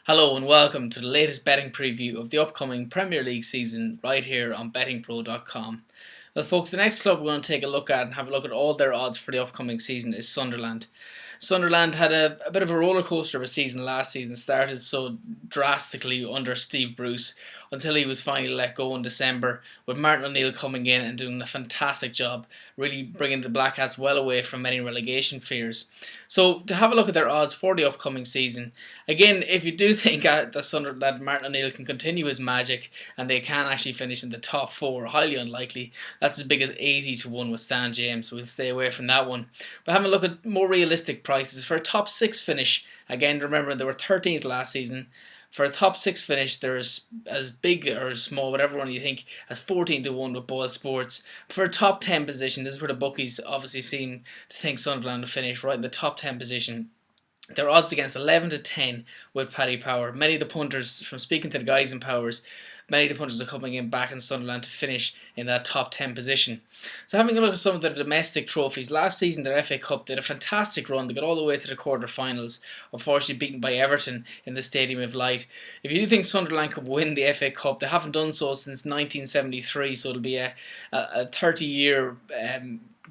Hello and welcome to the latest betting preview of the upcoming Premier League season right here on bettingpro.com. Well folks, the next club we're going to take a look at and have a look at all their odds for the upcoming season is Sunderland. Sunderland had a bit of a roller coaster of a season last season, started so drastically under Steve Bruce until he was finally let go in December, with Martin O'Neill coming in and doing a fantastic job, really bringing the Black Cats well away from any relegation fears. So to have a look at their odds for the upcoming season, again, if you do think that Martin O'Neill can continue his magic and they can actually finish in the top four, highly unlikely, that's as big as 80 to 1 with Stan James, so we'll stay away from that one. But having a look at more realistic prices for a top 6 finish, again remember they were 13th last season. For a top 6 finish, there's as big or small, whatever one you think, as 14 to 1 with Boylesports. For a top 10 position, this is where the bookies obviously seem to think Sunderland will finish right in the top 10 position. Their odds against 11 to 10 with Paddy Power. Many of the punters, from speaking to the guys in Powers, many of the punters are coming in back in Sunderland to finish in that top 10 position. So having a look at some of their domestic trophies, last season their FA Cup did a fantastic run. They got all the way to the quarter-finals, unfortunately beaten by Everton in the Stadium of Light. If you do think Sunderland could win the FA Cup, they haven't done so since 1973, so it'll be a 30-year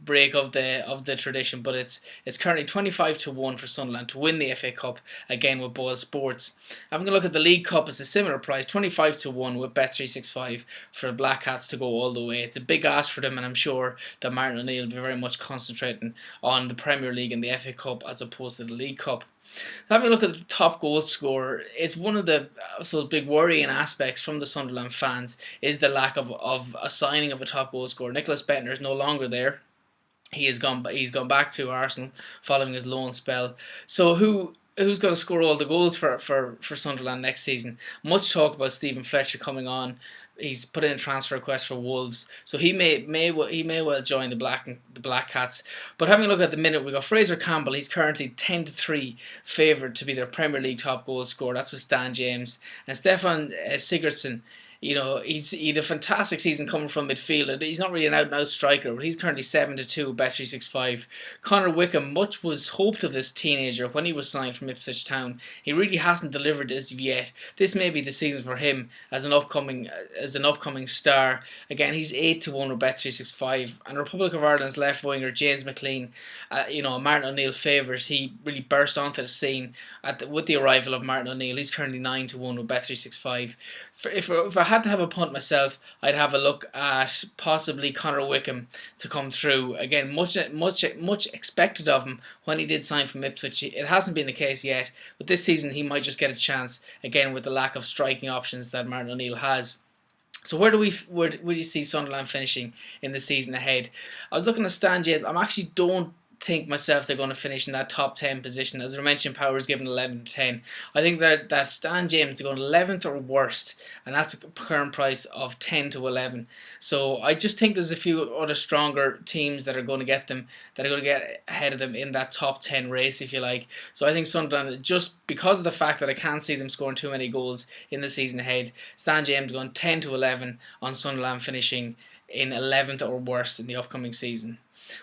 break of the tradition, but it's currently 25 to 1 for Sunderland to win the FA Cup, again with Boylesports. Having a look at the League Cup, it's a similar price, 25 to 1 with Bet365 for the Black Cats to go all the way. It's a big ask for them, and I'm sure that Martin O'Neill will be very much concentrating on the Premier League and the FA Cup as opposed to the League Cup. Having a look at the top goal scorer, it's one of the big worrying aspects from the Sunderland fans is the lack of a signing of a top goal scorer. Nicholas Bentner is no longer there. He's gone back to Arsenal following his loan spell. So who's going to score all the goals for Sunderland next season? Much talk about Stephen Fletcher coming on. He's put in a transfer request for Wolves, so he may well join the Black Cats. But having a look at the minute, we got Frazier Campbell. He's currently 10 to 3 favoured to be their Premier League top goal scorer. That's with Stan James and Stefan Sigurdsson. You know, he had a fantastic season coming from midfield. He's not really an out-and-out striker, but he's currently 7 to 2 Bet365. Connor Wickham, much was hoped of this teenager when he was signed from Ipswich Town. He really hasn't delivered as of yet. This may be the season for him as an upcoming star. Again, he's 8 to 1 with Bet365. And Republic of Ireland's left winger James McLean, Martin O'Neill favours. He really burst onto the scene with the arrival of Martin O'Neill. He's currently 9 to 1 with Bet365. If I had to have a punt myself, I'd have a look at possibly Connor Wickham to come through. Again, much expected of him when he did sign from Ipswich. It hasn't been the case yet, but this season he might just get a chance, again with the lack of striking options that Martin O'Neill has. So where do you see Sunderland finishing in the season ahead? I was looking at Stan James. I actually don't think myself they're going to finish in that top 10 position. As I mentioned, Power's given 11 to 10. I think that Stan James, they're going 11th or worst, and that's a current price of 10 to 11. So I just think there's a few other stronger teams that are going to get ahead of them in that top 10 race, if you like. So I think Sunderland, just because of the fact that I can't see them scoring too many goals in the season ahead, Stan James going 10 to 11 on Sunderland finishing in 11th or worse in the upcoming season.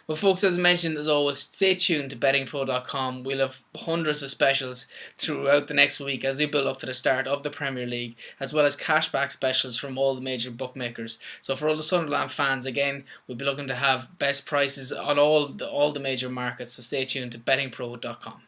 Well folks, as I mentioned, as always, stay tuned to bettingpro.com. We'll have hundreds of specials throughout the next week as we build up to the start of the Premier League, as well as cashback specials from all the major bookmakers. So for all the Sunderland fans, again, we'll be looking to have best prices on all the major markets, so stay tuned to bettingpro.com.